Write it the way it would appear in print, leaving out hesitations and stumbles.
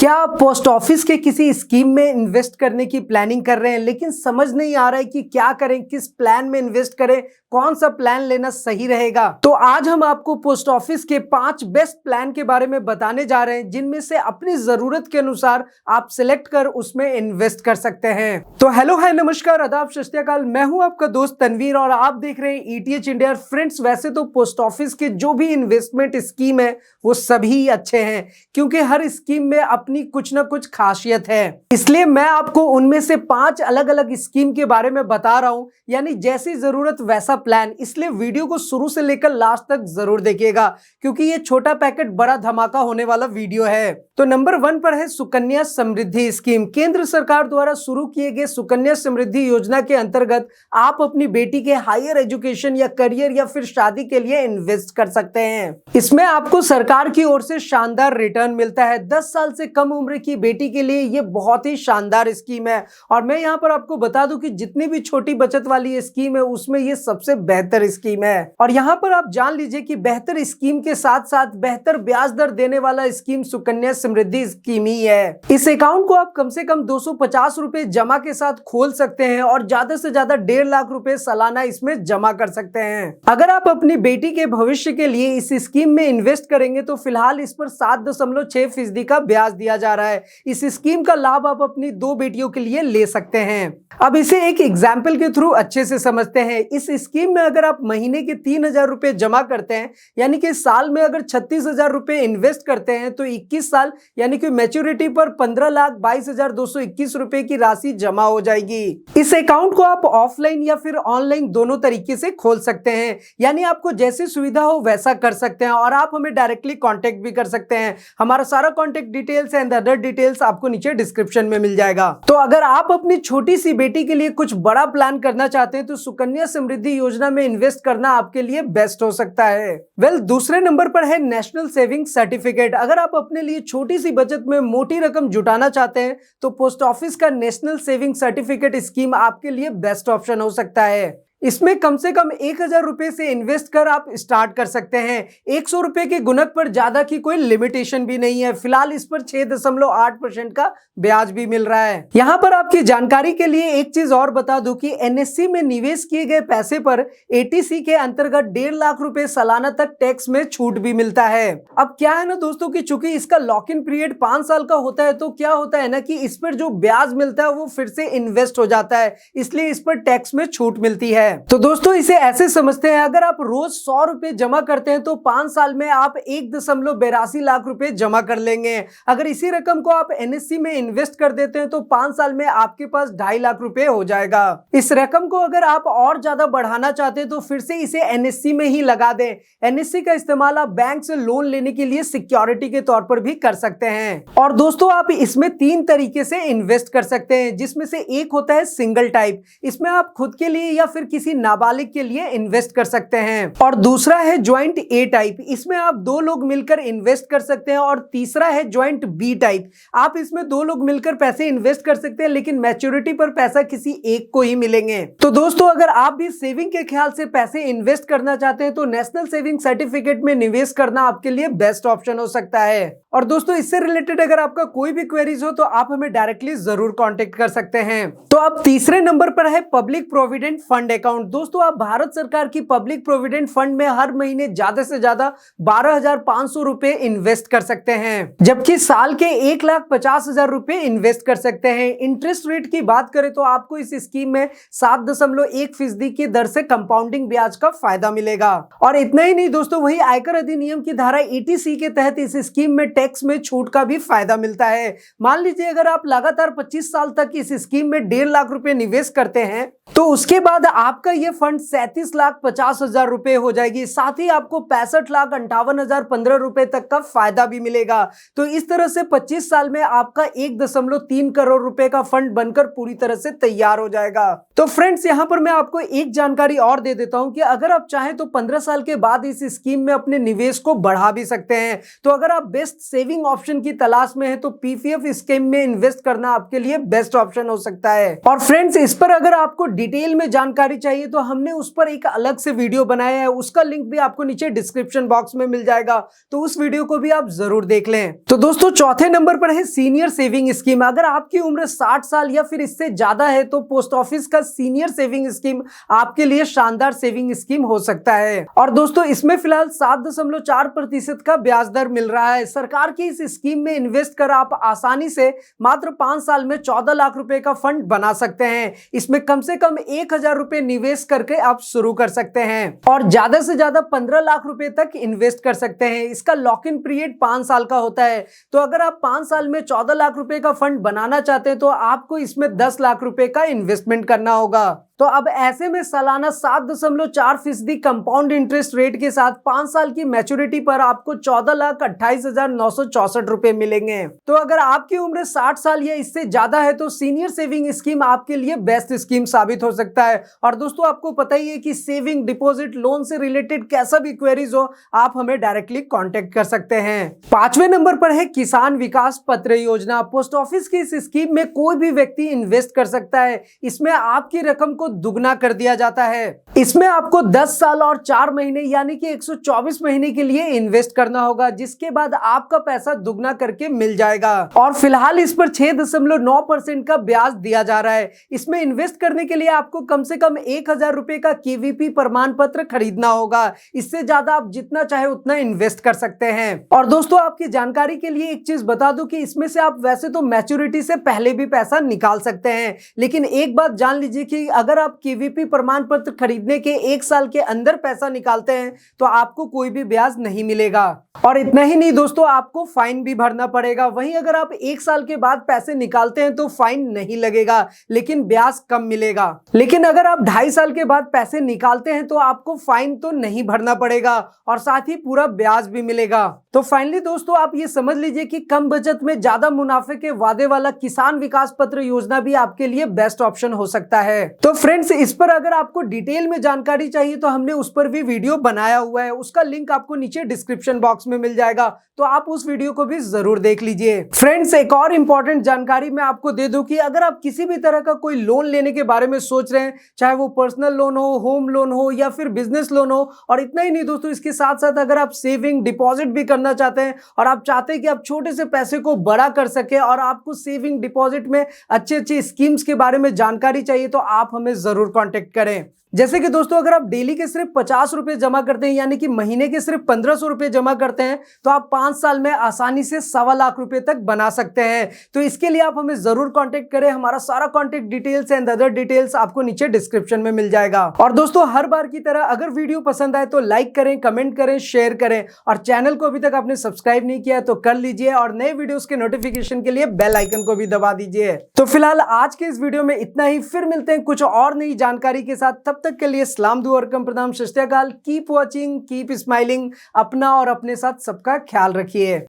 क्या आप post office के किसी स्कीम में इन्वेस्ट करने की प्लानिंग कर रहे हैं लेकिन समझ नहीं आ रहा है कि क्या करें, किस प्लान में इन्वेस्ट करें, कौन सा प्लान लेना सही रहेगा? तो आज हम आपको पोस्ट ऑफिस के 5 बेस्ट प्लान के बारे में बताने जा रहे हैं जिनमें से अपनी जरूरत के अनुसार आप सिलेक्ट कर उसमें इन्वेस्ट कर सकते हैं। तो हेलो, हाय, नमस्कार, आदाब, सत श्री अकाल। मैं हूं आपका दोस्त तनवीर और आप देख रहे हैं ईटीएच इंडिया। फ्रेंड्स, वैसे तो पोस्ट ऑफिस के जो भी इन्वेस्टमेंट स्कीम है वो सभी अच्छे हैं क्योंकि हर स्कीम में अपनी कुछ ना कुछ खासियत है, इसलिए मैं आपको उनमें से 5 अलग अलग स्कीम के बारे में बता रहा हूं, यानी जैसी जरूरत वैसा प्लान। इसलिए वीडियो को शुरू से लेकर लास्ट तक जरूर देखिएगा क्योंकि ये छोटा पैकेट बड़ा धमाका होने वाला वीडियो है। तो नंबर 1 पर है सुकन्या समृद्धि स्कीम। केंद्र सरकार द्वारा शुरू किए गए सुकन्या समृद्धि योजना के अंतर्गत आप अपनी बेटी के हायर एजुकेशन या करियर या फिर शादी के लिए इन्वेस्ट कर सकते हैं। इसमें आपको सरकार की ओर से शानदार रिटर्न मिलता है। 10 साल से कम उम्र की बेटी के लिए ये बहुत ही शानदार स्कीम है और मैं यहाँ पर आपको बता दूं कि जितनी भी छोटी बचत वाली स्कीम है उसमें ये सबसे बेहतर स्कीम है। और यहाँ पर आप जान लीजिए कि बेहतर स्कीम के साथ साथ बेहतर ब्याज दर देने वाला स्कीम सुकन्या समृद्धि स्कीम ही है। इस अकाउंट को आप कम से कम 250 रुपए जमा के साथ खोल सकते हैं और ज्यादा से ज्यादा 1.5 लाख रुपए सालाना इसमें जमा कर सकते हैं। अगर आप अपनी बेटी के भविष्य के लिए इस स्कीम में इन्वेस्ट करेंगे तो फिलहाल इस पर 7.6% का ब्याज दिया जा रहा है। इस स्कीम का लाभ आप अपनी 2 बेटियों के लिए ले सकते हैं। अब इसे एक एग्जाम्पल के थ्रू अच्छे से समझते हैं। इस स्कीम में अगर आप महीने के 3,000 रुपए जमा करते हैं, यानी कि साल में अगर 36,000 रुपए इन्वेस्ट करते हैं तो 21 साल यानी कि मैच्योरिटी पर 15,22,221 रुपए की राशि जमा हो जाएगी। इस अकाउंट को आप ऑफलाइन या फिर ऑनलाइन दोनों तरीके से खोल सकते हैं, यानी आपको जैसी सुविधा हो वैसा कर सकते हैं और आप हमें डायरेक्टली कांटेक्ट भी कर सकते हैं। हमारा सारा contact details and other details आपको नीचे डिस्क्रिप्शन में मिल जाएगा। तो अगर आप अपनी छोटी सी बेटी के लिए कुछ बड़ा प्लान करना चाहते हैं तो सुकन्या समृद्धि योजना में इन्वेस्ट करना आपके लिए बेस्ट हो सकता है। दूसरे नंबर पर है नेशनल सेविंग सर्टिफिकेट। अगर आप अपने लिए छोटी सी बचत में मोटी रकम जुटाना चाहते हैं तो पोस्ट ऑफिस का नेशनल सेविंग सर्टिफिकेट स्कीम आपके लिए बेस्ट ऑप्शन हो सकता है। इसमें कम से कम 1,000 रुपए से इन्वेस्ट कर आप स्टार्ट कर सकते हैं। 100 रुपए के गुणक पर ज्यादा की कोई लिमिटेशन भी नहीं है। फिलहाल इस पर 6.8% का ब्याज भी मिल रहा है। यहाँ पर आपकी जानकारी के लिए एक चीज और बता दूं कि एनएससी में निवेश किए गए पैसे पर एटीसी के अंतर्गत 1.5 लाख रुपए सालाना तक टैक्स में छूट भी मिलता है। अब क्या है ना दोस्तों कि चूंकि इसका लॉक इन पीरियड 5 साल का होता है तो क्या होता है ना कि इस पर जो ब्याज मिलता है वो फिर से इन्वेस्ट हो जाता है, इसलिए इस पर टैक्स में छूट मिलती है। तो दोस्तों इसे ऐसे समझते हैं, अगर आप रोज 100 रुपए जमा करते हैं तो 5 साल में आप 1.82 लाख रुपए जमा कर लेंगे। अगर इसी रकम को आप एनएससी में इन्वेस्ट कर देते हैं तो 5 साल में आपके पास 2.5 लाख रुपए हो जाएगा। इस रकम को अगर आप और ज्यादा बढ़ाना चाहते हैं तो फिर से इसे एनएससी में ही लगा दें। एनएससी का इस्तेमाल आप बैंक से लोन लेने के लिए सिक्योरिटी के तौर पर भी कर सकते हैं। और दोस्तों आप इसमें 3 तरीके से इन्वेस्ट कर सकते हैं, जिसमें से एक होता है सिंगल टाइप। इसमें आप खुद के लिए या फिर किसी नाबालिग के लिए इन्वेस्ट कर सकते हैं। और दूसरा है ज्वाइंट ए टाइप। इसमें आप 2 लोग मिलकर इन्वेस्ट कर सकते हैं। और तीसरा है ज्वाइंट बी टाइप। आप इसमें 2 लोग मिलकर पैसे इन्वेस्ट कर सकते हैं लेकिन मैच्योरिटी पर पैसा किसी एक को ही मिलेंगे। तो दोस्तों अगर आप भी सेविंग के ख्याल से पैसे इन्वेस्ट करना चाहते हैं तो नेशनल सेविंग सर्टिफिकेट में निवेश करना आपके लिए बेस्ट ऑप्शन हो सकता है। और दोस्तों इससे रिलेटेड अगर आपका कोई भी क्वेरीज हो तो आप हमें डायरेक्टली जरूर कांटेक्ट कर सकते हैं। तो अब तीसरे नंबर पर है पब्लिक प्रोविडेंट फंड अकाउंट। दोस्तों आप भारत सरकार की पब्लिक प्रोविडेंट फंड में हर महीने ज्यादा से ज्यादा 12,500 रुपए इन्वेस्ट कर सकते हैं, जबकि साल के 1,50,000 रुपए इन्वेस्ट कर सकते हैं। इंटरेस्ट रेट की बात करें तो आपको इस स्कीम में 7.1% की दर से कंपाउंडिंग ब्याज का फायदा मिलेगा। और इतना ही नहीं दोस्तों, वही आयकर अधिनियम की धारा 80C के तहत इस स्कीम में टैक्स में छूट का भी फायदा मिलता है। मान लीजिए अगर आप लगातार 25 साल तक इस स्कीम में 1.5 लाख रुपए निवेश करते हैं तो उसके बाद आपका यह फंड 37,50,000 रुपए हो जाएगी। साथ ही आपको 65,58,015 रुपए तक का फायदा भी मिलेगा। तो इस तरह से 25 साल में आपका 1.3 करोड़ रुपए का फंड बनकर पूरी तरह से तैयार हो जाएगा। तो फ्रेंड्स यहां पर मैं आपको एक जानकारी और दे देता हूं कि अगर आप चाहें तो 15 साल के बाद इस स्कीम में अपने निवेश को बढ़ा भी सकते हैं। तो अगर आप बेस्ट सेविंग ऑप्शन की तलाश में है तो पीपीएफ स्कीम में इन्वेस्ट करना आपके लिए बेस्ट ऑप्शन हो सकता है। और फ्रेंड्स इस पर अगर आपको डिटेल में जानकारी चाहिए तो हमने उस पर एक अलग से वीडियो बनाया है, उसका लिंक भी आपको नीचे डिस्क्रिप्शन बॉक्स में मिल जाएगा, तो उस वीडियो को भी आप जरूर देख लें। तो दोस्तों चौथे नंबर पर है सीनियर सेविंग स्कीम। अगर आपकी उम्र 60 साल या फिर इससे ज्यादा है तो पोस्ट ऑफिस का सीनियर सेविंग स्कीम आपके लिए शानदार सेविंग स्कीम हो सकता है। और दोस्तों इसमें फिलहाल 7.4% का ब्याज दर मिल रहा है। सरकार की इस स्कीम में इन्वेस्ट कर आप आसानी से मात्र 5 साल में 14 लाख रुपए का फंड बना सकते हैं। इसमें कम से कम 1,000 रुपए निवेश करके आप शुरू कर सकते हैं और ज्यादा से ज्यादा 15 लाख रुपए तक इन्वेस्ट कर सकते हैं। इसका लॉक इन पीरियड 5 साल का होता है। तो अगर आप 5 साल में 14 लाख रुपए का फंड बनाना चाहते हैं तो आपको इसमें 10 लाख रुपए का इन्वेस्टमेंट करना होगा। तो अब ऐसे में सालाना 7.4% कंपाउंड इंटरेस्ट रेट के साथ 5 साल की मैच्योरिटी पर आपको 14,28,964 रुपए मिलेंगे। तो अगर आपकी उम्र 60 साल या इससे ज्यादा है तो सीनियर सेविंग स्कीम आपके लिए बेस्ट स्कीम साबित हो सकता है। और दोस्तों आपको पता ही है कि सेविंग, डिपॉजिट, लोन से रिलेटेड कैसा भी क्वेरीज हो आप हमें डायरेक्टली कॉन्टेक्ट कर सकते हैं। 5वें नंबर पर है किसान विकास पत्र योजना। पोस्ट ऑफिस की इस स्कीम में कोई भी व्यक्ति इन्वेस्ट कर सकता है। इसमें आपकी रकम को दुगना कर दिया जाता है। इसमें आपको 10 साल और 4 महीने यानी कि 124 महीने के लिए इन्वेस्ट करना होगा, जिसके बाद आपका पैसा दुगना करके मिल जाएगा। और फिलहाल इस पर 6.9% का ब्याज दिया जा रहा है। इसमें इन्वेस्ट करने के लिए आपको कम से कम 1,000 रुपए का केवीपी प्रमाण पत्र खरीदना होगा। इससे ज्यादा आप जितना चाहे उतना इन्वेस्ट कर सकते हैं। और दोस्तों आपकी जानकारी के लिए एक चीज बता दूं कि इसमें से आप वैसे तो मैच्योरिटी से पहले भी पैसा निकाल सकते हैं, लेकिन एक बात जान लीजिए कि अगर आप केवीपी प्रमाण पत्र खरीदने के 1 साल के अंदर पैसा निकालते हैं तो आपको कोई भी ब्याज नहीं मिलेगा। और इतना ही नहीं दोस्तों, आपको फाइन भी भरना पड़ेगा। वहीं अगर आप 1 साल के बाद पैसे निकालते हैं तो फाइन नहीं लगेगा, लेकिन ब्याज कम मिलेगा। लेकिन अगर आप 2.5 साल के बाद पैसे निकालते हैं तो आपको फाइन तो नहीं भरना पड़ेगा और साथ ही पूरा ब्याज भी मिलेगा। तो फाइनली दोस्तों आप ये समझ लीजिए कि कम बचत में ज्यादा मुनाफे के वादे वाला किसान विकास पत्र योजना भी आपके लिए बेस्ट ऑप्शन हो सकता है। तो फ्रेंड्स इस पर अगर आपको डिटेल में जानकारी चाहिए तो हमने उस पर भी वीडियो बनाया हुआ है, उसका लिंक आपको नीचे डिस्क्रिप्शन बॉक्स में मिल जाएगा, तो आप उस वीडियो को भी जरूर देख लीजिए। फ्रेंड्स एक और इंपॉर्टेंट जानकारी मैं आपको दे दूं कि अगर आप किसी भी तरह का कोई लोन लेने के बारे में सोच रहे हैं, चाहे वो पर्सनल लोन हो, होम लोन हो या फिर बिजनेस लोन हो, और इतना ही नहीं दोस्तों, इसके साथ साथ अगर आप सेविंग, डिपॉजिट भी करना चाहते हैं और आप चाहते हैं कि आप छोटे से पैसे को बड़ा कर सके और आपको सेविंग, डिपॉजिट में अच्छे अच्छे स्कीम्स के बारे में जानकारी चाहिए तो आप हमें जरूर कांटेक्ट करें। जैसे कि दोस्तों अगर आप डेली के सिर्फ 50 रुपए जमा करते हैं यानी कि महीने के सिर्फ 1500 रुपए जमा करते हैं तो आप 5 साल में आसानी से 1.25 लाख रुपए तक बना सकते हैं। तो इसके लिए आप हमें जरूर कांटेक्ट करें। हमारा सारा contact details and other details आपको नीचे डिस्क्रिप्शन में मिल जाएगा। और दोस्तों हर बार की तरह अगर वीडियो पसंद आए तो लाइक करें, कमेंट करें, शेयर करें और चैनल को अभी तक आपने सब्सक्राइब नहीं किया है तो कर लीजिए और नए वीडियोस के नोटिफिकेशन के लिए बेल आइकन को भी दबा दीजिए। तो फिलहाल आज के इस वीडियो में इतना ही, फिर मिलते हैं कुछ और नई जानकारी के साथ। तब तक के लिए सलाम दुआ और कम प्रणाम, सत श्री अकाल। Keep watching, keep smiling. अपना और अपने साथ सबका ख्याल रखिए।